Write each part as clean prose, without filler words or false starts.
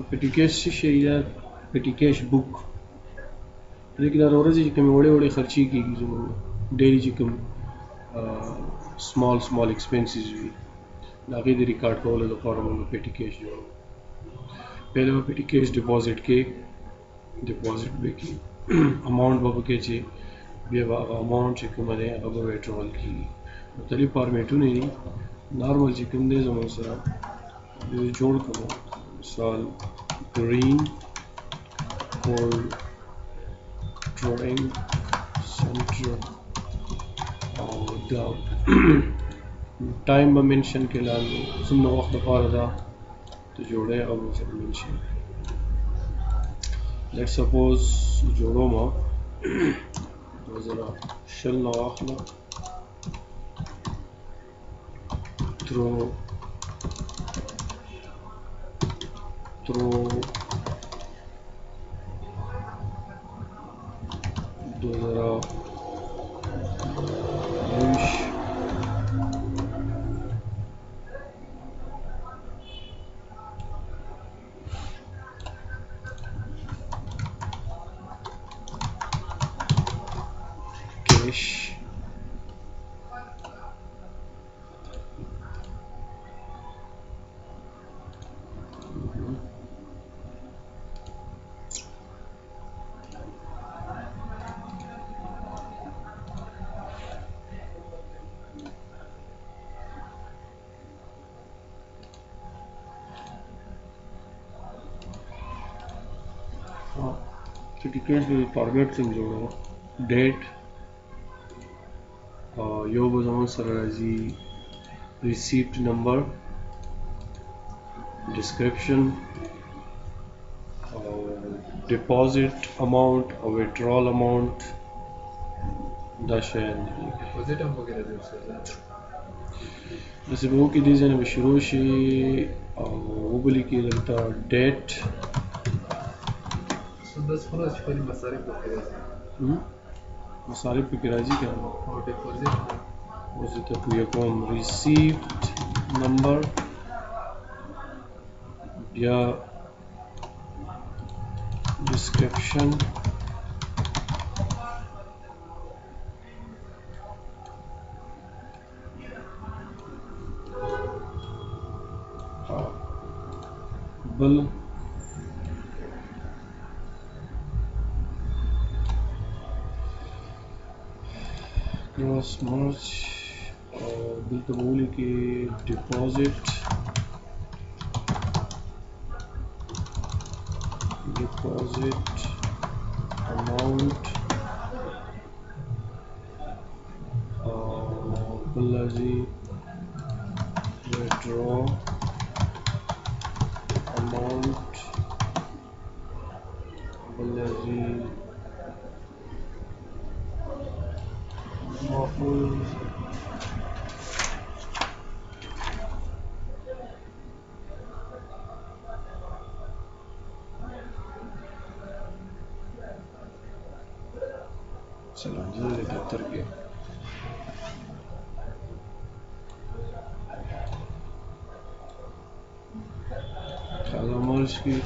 پټیکیش شي یا پټیکیش بک لیکن دا ورځې چې کومې وړې وړې خرچې کېږي زموږ ډیلی چې کوم سمال ایکسپنسز وي د هغې د ریکارډ کولو لپاره موږ پټیکیش جوړوو. پهله به پټیکیش ډپازټ کې ډپازټ به کې اماونټ به پکې چې بیا به هغه اماونټ چې کومه دی هغه به ویډرول کېږي. مختلف فارمیټونه دي. نارمل چې کوم دی زموږ سره جوړ کړو مثال green cold drawing center او دا ټایم به منشن کې لاندې څومره وخت لپاره دا ته جوړی او سره منشن لیټ سپوز جوړوم 2020 نه واخله through 2020 cash certificate with format څنګه جوړو date یو به زموږ سره راځي receipt number description deposit amount or withdrawal amount دا شیان دي. deposit هم پکې راځي داسې به وکړي دې ځای نه به شروع شي او وبلیکي دلته date بس خلاص خپلې مصارف پکې راځي مصارف پکې راځي که نه او ډیپوزیټ اوس دې ته پویه کوم receipt number بیا description بل cross merge دلته به ولیکي deposit amount بل راځي withdraw amount بل راځي محفوظ سلام زه د دفتر کې خدمات کې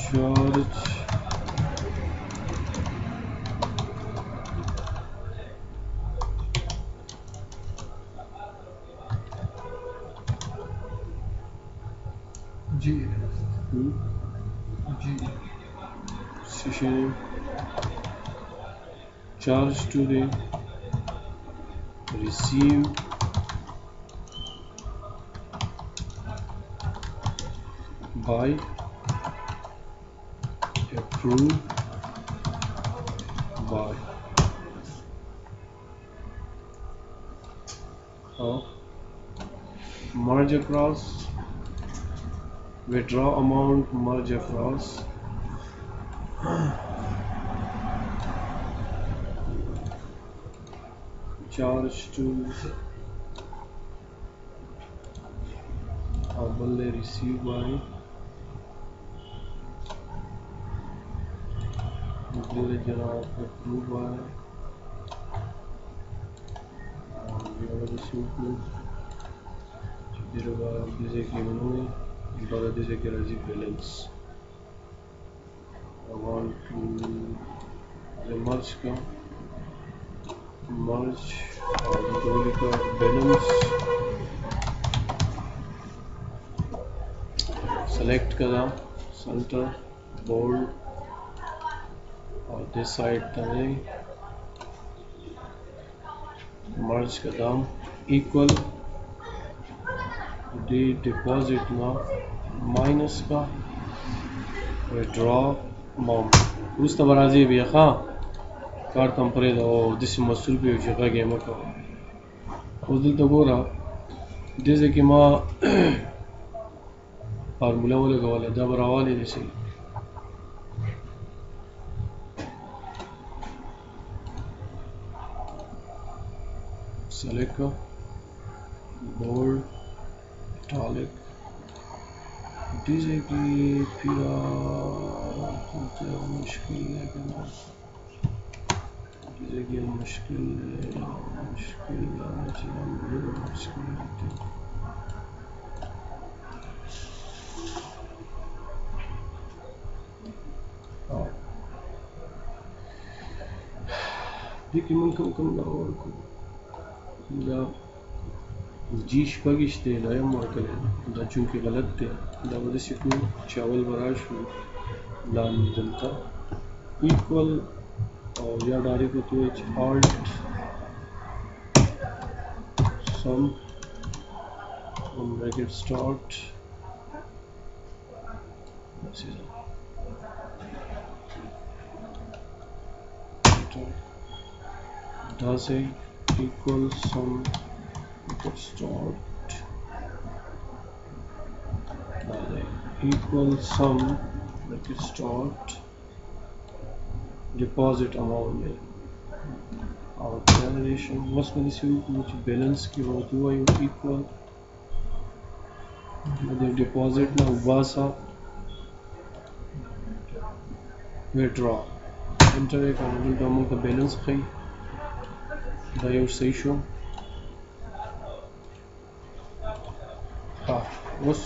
charge G session charge to the receive by approve by merge across withdraw amount merge across charge to will receive by diligence of approve by we have received 0 دې ځای کې ونوي بره دې ځای کې راځي بیلنس I want to merge کا merge اور دولي کا balance select کرا center bold اور this side تمہیں merge کرا equal دی deposit نا minus کا withdraw amount روسته برازي بیا ښا کار تم پرې دا او د سیم مسول به چې غږی مکو اوس دلته ګوره دې ځکه ما فارمولا ولګوله دا براواله دي شي select bold italic دې کې پیرا مشکل ہے کنا دې کې مشکل دې کې من کوم دا ورکو دا جی شپږش دی دا یم ورکلی دا چونکې غلط دی دا به داسې کړو چې اول به راشو لاندې دلته ایکول او یا ډایرکټ ورته وایي چې الټ سم bracket start does it equal sum start equal sum bracket start deposit amount our generation must be this which balance ki hotu hai equal the deposit na ubasa withdraw enter ek amount da mon ka balance khai da yau sai sho اوس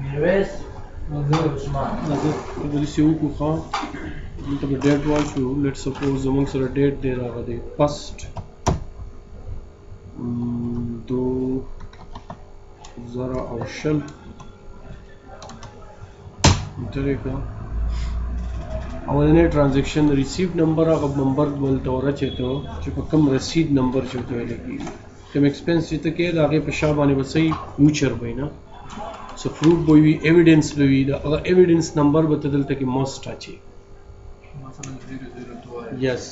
میرویس نظر عثمان دغه سی وکړو ښه دلته به ډیټ واچو لیټ سپوز زموږ سره ډیټ دی راغلی فسټ 2020 انټر یې کړه اولنی ټرانزیکشن ریسیو نمبر هغه نمبر ولته ورچېته چې په کوم رسید نمبر چې ورته ویل کېږي کوم ایکسپنس چې ته کې د هغې په شا باندې به صحیح ویوچر به وي نه څه پروف به وي ایویډنس به وي د هغه ایویډنس نمبر به ته دلته کې مست اچي مثلا 002 یس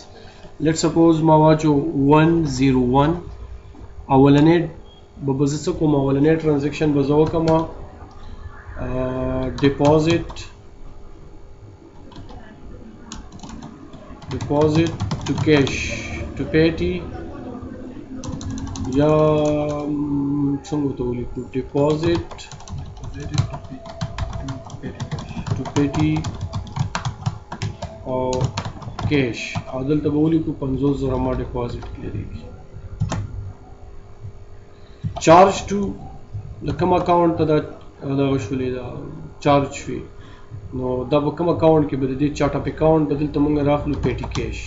لیټ سپوز ما واچو 101 اولنی به زه څه کوم اولنی ټرانزیکشن به زه وکړم deposit to cash to petty یا څنګه ته ولیکو deposit to petty او cash او دلته به ولیکو 50,000 ما deposit کړی دی charge to کوم اکاونټ ته دا شولې دا چارج شوی نو دا به کوم اکاونټ کې به د دې چارټ اپ اکاونټ بدل ته مونږ راخلو پیټي کیش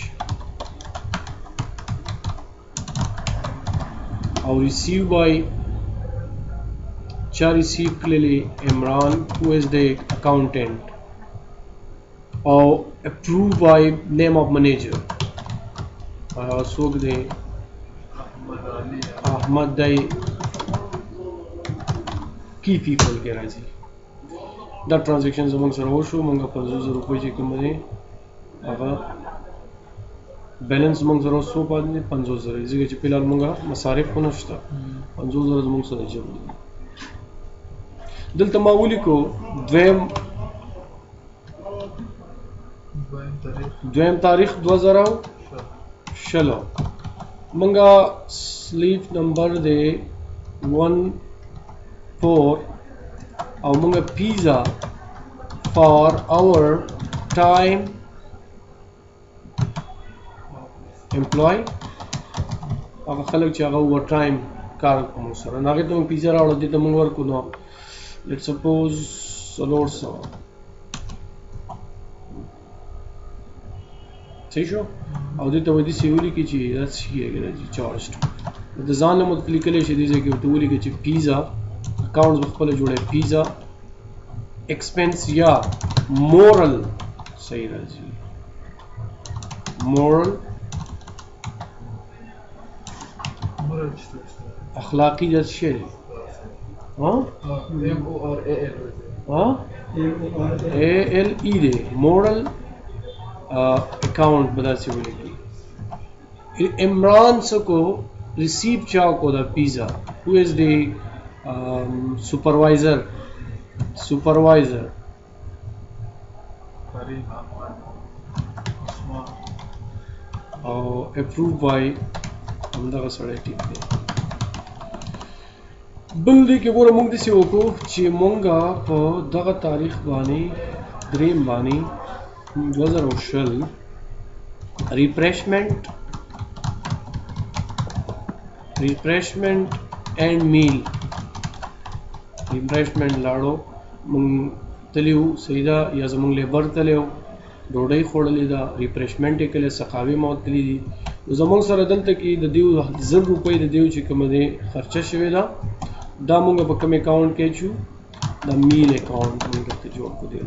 او ریسیو بای چا ریسیو کړلی عمران who is the accountant او اپروو بای نیم اف منیجر څوک دی احمد دی کی پیپل کې راځي دا ټرانزیکشن زموږ سره وشو موږ 50,000 روپۍ چې کوم دی هغه بیلنس موږ سره څو پاتې دي 50,000 ځکه چې فلحال موږ مصارف خو نشته 50,000 زموږ سره جمع دي دلته ما ولیکو دویم تاریخ 2020 موږ سلیپ نمبر دی 14 او موږ پیزا for our time employee هغه خلک چې هغه اوور ټایم کار کوم سره نو هغه ته موږ پیزا راوړو دې ته موږ ورکو نو لیټ سپوز 1400 صحیح شو او دې ته ودی سیولي کې چې دا څه کېږي چارجډ د ځان له متعلق لیکل شي دې کې ورته ولي کې چې پیزا اکاونټ خپل جوړه پیزا expense یا moral صحیح راځي moral اخلاقی جس شی ها ALE دے moral account بدا سے بولے گی عمران سکو receive چاکو دا پیزا who is the supervisor approved by همدغه سړی ټیک دی بل دی کې ګوره موږ داسې وکړو چې مونږه په دغه تاریخ باندې دریم باندې 2020 ریفریشمنٹ اینڈ میل ریفریشمنٹ لاړو مونږ تلیو سیدا یا زمونږ لیبر تلیو ډوډۍ خوړلې ده ریفریشمنټ یې کړی سقاوي مو تللی دي زمونږ سره دلته کې د دیو 1000 روپۍ د دیو چې کومه دی خرچه شوې ده دا مونږ په کوم اکاونټ کې چو د میل اکاونټ مونږ ته جوړ کو دی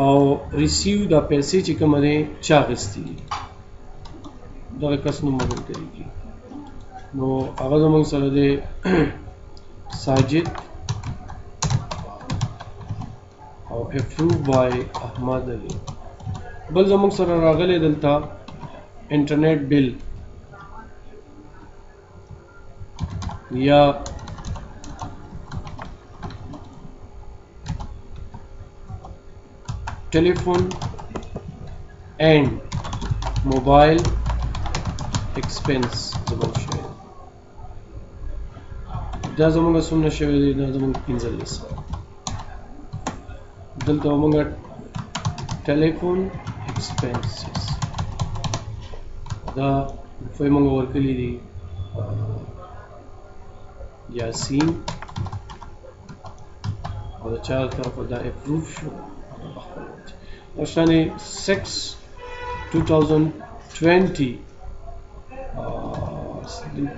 او ریسیو دا پیسې چې کومه دی چا غستې دا کس نو مونږ کوي نو هغه زمونږ سره دی ساجد او approved by احمد علی بل زمونږ سره راغلی دلته انټرنیټ بل یا telephone and mobile expense زمونږ شوی دا زمونږ څومره شوی دی دا زمونږ 15 دلته موږ telephone expenses دا په موږ ورکړي دي یاسین او دا چا طرف دا اپروف شو اوسانه 6/2020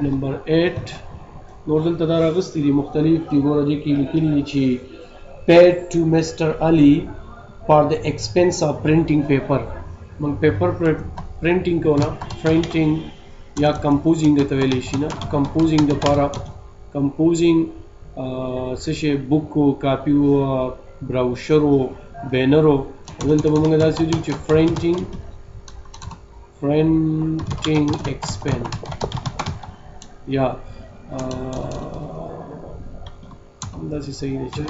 نمبر 8 نور دلته دا راغستې دي مختلف دي ګوره دې کې لیکلي دي چې paid to Mr. Ali for the expense of printing paper من paper printing کونا printing یا composing ته ویل شي نه composing د پاره composing څه شي بوک او کاپی او براوشر او بینر او دلته موږ دا څه دي چې printing expense یا دا څه صحیح دی چې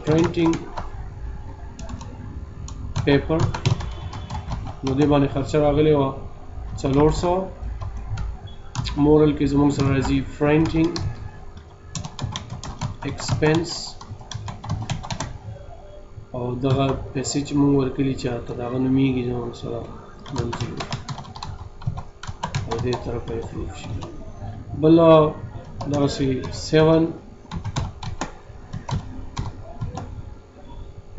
printing paper نو دې باندې خرچه راغلی و 400 مورل کې زموږ سره راځي printing expense او دغه پیسې چې موږ ورکړي چې ته دا نومېږي زموږ سره منځي او دې طرفه یې پروف شي بل دا 7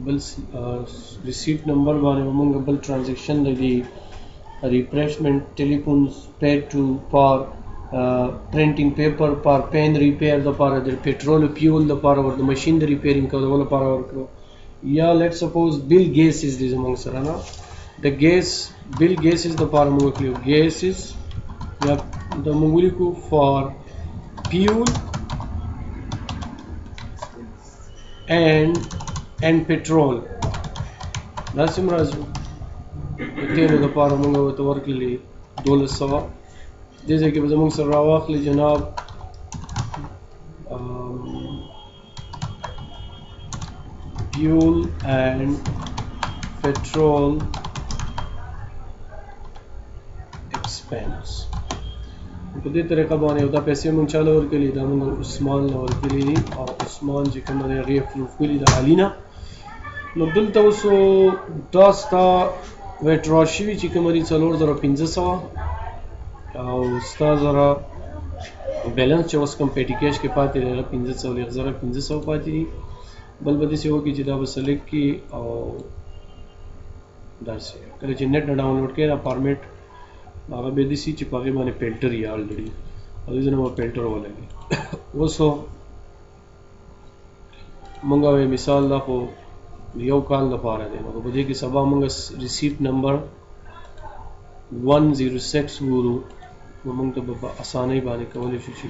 بل receipt number باندې موږ بل transaction لګي refreshment telephones paid to for printing paper for pen repair the for the petrol fuel the for the machine the repairing کولو لپاره ورکړو یا let's suppose bill gas is this among sara na the gas bill gas is the for موږ کلیو gas is یا the موږ for fuel and petrol دا څومره راځي تیلو د پاره موږ ورته ورکړلې 1200 دې ځای کې به زموږ سره راواخلي جناب fuel and petrol expense په دې طریقه باندې دا پیسې موږ چالو ورکړلې دا موږ عثمان له ورکړلې دي او عثمان چې کوم دی هغه پروف کړی د علینا نو دلته اوس دا ستا ویټراشي چې کوم دی 4500 او ستا زره بیلنس چې اوس کوم پیټي کیش کې پاتې دی هغه 1500 پاتې دي بل به داسې وکړي چې دا به سلیکټ کړي او داسې کله چې نیټ نه ډاونلوډ کړي دا فارمیټ هغه به داسې چې په هغې باندې فلټر یې الریډي او دې ځای نه به فلټر ولګي اوس مونږ وایو مثال دا خو یو کال لپاره دی نو په دې کې سبا مونږ ریسیپټ نمبر 106 ګورو نو مونږ ته په اسانۍ باندې کولی شو چې